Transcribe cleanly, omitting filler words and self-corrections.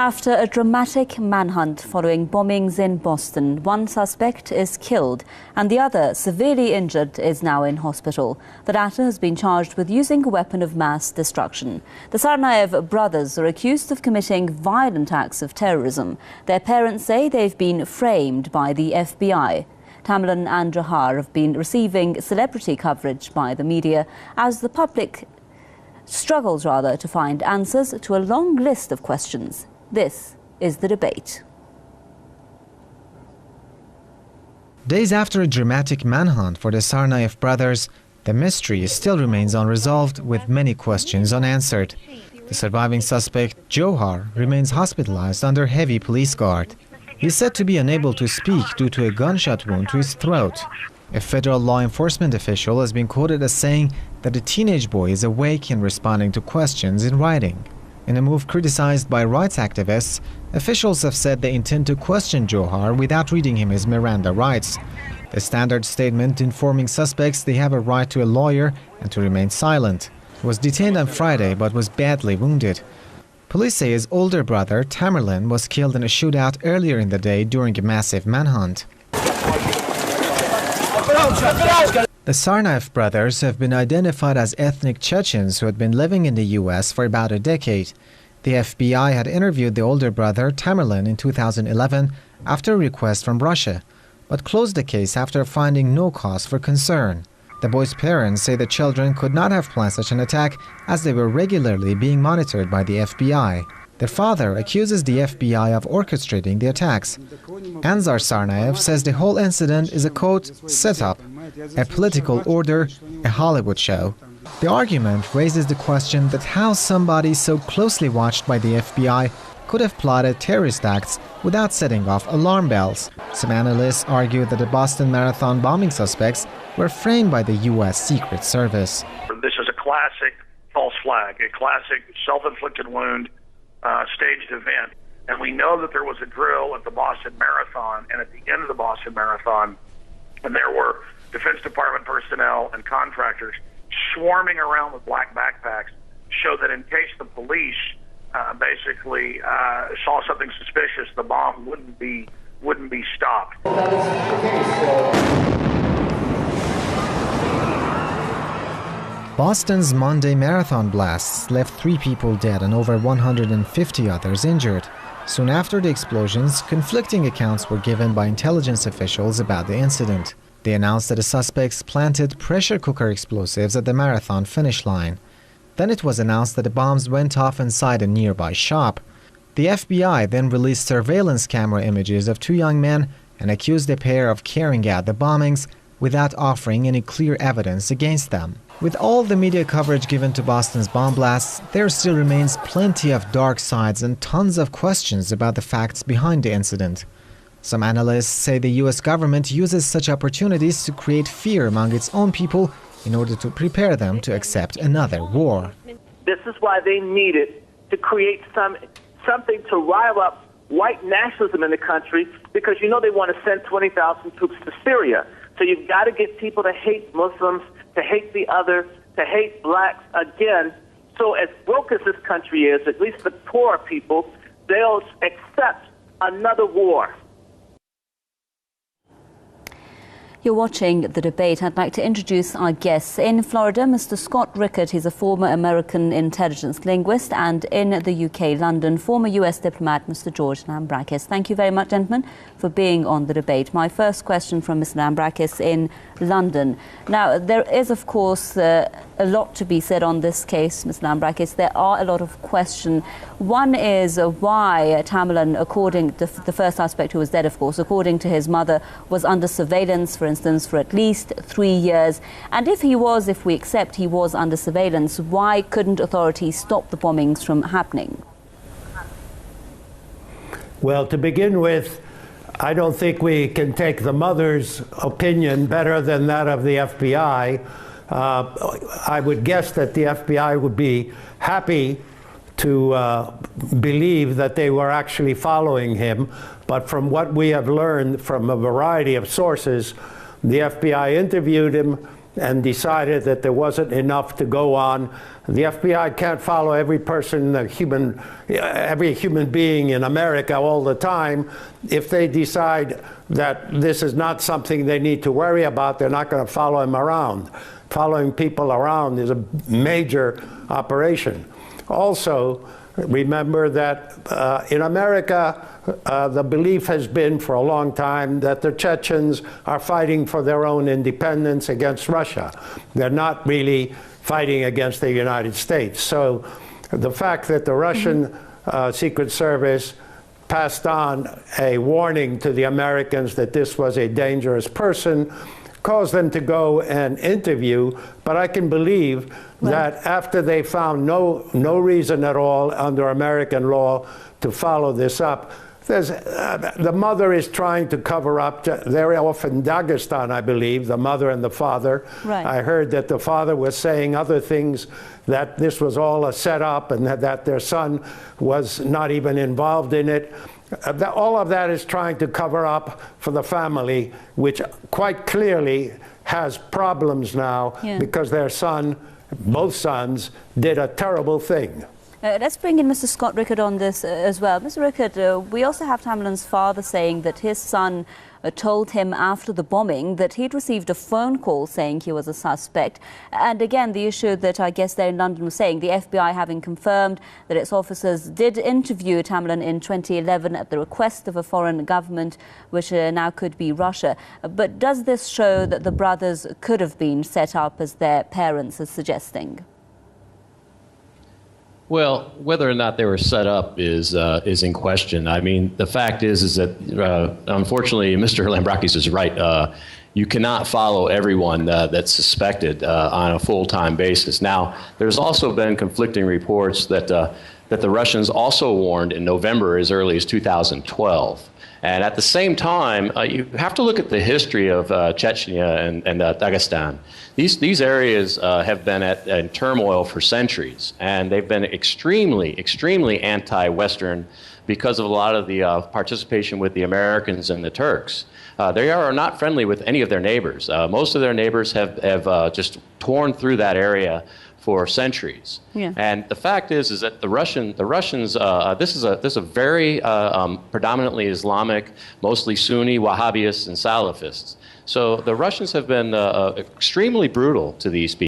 After a dramatic manhunt following bombings in Boston, one suspect is killed and the other, severely injured, is now in hospital. The latter has been charged with using a weapon of mass destruction. The Tsarnaev brothers are accused of committing violent acts of terrorism. Their parents say they've been framed by the FBI. Tamerlan and Johar have been receiving celebrity coverage by the media as the public struggles to find answers to a long list of questions. This is The Debate. Days after a dramatic manhunt for the Tsarnaev brothers, the mystery still remains unresolved, with many questions unanswered. The surviving suspect, Johar, remains hospitalized under heavy police guard. He is said to be unable to speak due to a gunshot wound to his throat. A federal law enforcement official has been quoted as saying that the teenage boy is awake and responding to questions in writing. In a move criticized by rights activists, officials have said they intend to question Johar without reading him his Miranda rights. The standard statement informing suspects they have a right to a lawyer and to remain silent. He was detained on Friday but was badly wounded. Police say his older brother, Tamerlan, was killed in a shootout earlier in the day during a massive manhunt. The Tsarnaev brothers have been identified as ethnic Chechens who had been living in the U.S. for about a decade. The FBI had interviewed the older brother, Tamerlan, in 2011 after a request from Russia, but closed the case after finding no cause for concern. The boy's parents say the children could not have planned such an attack as they were regularly being monitored by the FBI. Their father accuses the FBI of orchestrating the attacks. Anzar Tsarnaev says the whole incident is a, quote, setup, a political order, a Hollywood show. The argument raises the question that how somebody so closely watched by the FBI could have plotted terrorist acts without setting off alarm bells. Some analysts argue that the Boston Marathon bombing suspects were framed by the U.S. Secret Service. This is a classic false flag, a classic self-inflicted wound, staged event. And we know that there was a drill at the Boston Marathon and at the end of the Boston Marathon, and there were Defense Department personnel and contractors swarming around with black backpacks, so that in case the police basically saw something suspicious, the bomb wouldn't be stopped. Boston's Monday marathon blasts left 3 people dead and over 150 others injured. Soon after the explosions, conflicting accounts were given by intelligence officials about the incident. They announced that the suspects planted pressure cooker explosives at the marathon finish line. Then it was announced that the bombs went off inside a nearby shop. The FBI then released surveillance camera images of 2 young men and accused the pair of carrying out the bombings without offering any clear evidence against them. With all the media coverage given to Boston's bomb blasts, there still remains plenty of dark sides and tons of questions about the facts behind the incident. Some analysts say the U.S. government uses such opportunities to create fear among its own people in order to prepare them to accept another war. This is why they needed to create something to rile up white nationalism in the country, because you know they want to send 20,000 troops to Syria. So you've got to get people to hate Muslims, to hate the other, to hate blacks again. So as broke as this country is, at least the poor people, they'll accept another war. You're watching The Debate. I'd like to introduce our guests. In Florida, Mr. Scott Rickett, he's a former American intelligence linguist, and in the UK, London, former US diplomat, Mr. George Lambrakis. Thank you very much, gentlemen, for being on The Debate. My first question from Mr. Lambrakis in London. Now, there is, of course, a lot to be said on this case, Mr. Lambrakis. There are a lot of questions. One is why Tamerlan, according to the first suspect who was dead, of course, according to his mother, was under surveillance, for instance, for at least 3 years. And if we accept he was under surveillance, why couldn't authorities stop the bombings from happening? Well, to begin with, I don't think we can take the mother's opinion better than that of the FBI. I would guess that the FBI would be happy to believe that they were actually following him. But from what we have learned from a variety of sources, the FBI interviewed him. and decided that there wasn't enough to go on. The FBI can't follow every person, every human being in America all the time. If they decide that this is not something they need to worry about, they're not going to follow him around. Following people around is a major operation. Also, remember that in America, the belief has been for a long time that the Chechens are fighting for their own independence against Russia. They're not really fighting against the United States. So the fact that the Russian Secret Service passed on a warning to the Americans that this was a dangerous person caused them to go and interview, but I can believe that after they found no reason at all under American law to follow this up, the mother is trying to cover up. They're off in Dagestan, I believe, the mother and the father. Right. I heard that the father was saying other things, that this was all a setup and that their son was not even involved in it. All of that is trying to cover up for the family, which quite clearly has problems now because their son, both sons, did a terrible thing. Let's bring in Mr. Scott Rickard on this as well. Mr. Rickard, we also have Tamerlan's father saying that his son told him after the bombing that he'd received a phone call saying he was a suspect. And again, the issue that I guess there in London was saying, the FBI having confirmed that its officers did interview Tamerlan in 2011 at the request of a foreign government, which now could be Russia. But does this show that the brothers could have been set up as their parents are suggesting? Well, whether or not they were set up is in question. I mean, the fact is that unfortunately, Mr. Lambrakis is right. You cannot follow everyone that's suspected on a full-time basis. Now, there's also been conflicting reports that the Russians also warned in November as early as 2012. And at the same time, you have to look at the history of Chechnya and Dagestan. These areas have been in turmoil for centuries, and they've been extremely, extremely anti-Western because of a lot of the participation with the Americans and the Turks. They are not friendly with any of their neighbors. Most of their neighbors have just torn through that area for centuries. Yeah. And the fact is that the Russians, this is a very predominantly Islamic, mostly Sunni, Wahhabists, and Salafists. So the Russians have been extremely brutal to these people.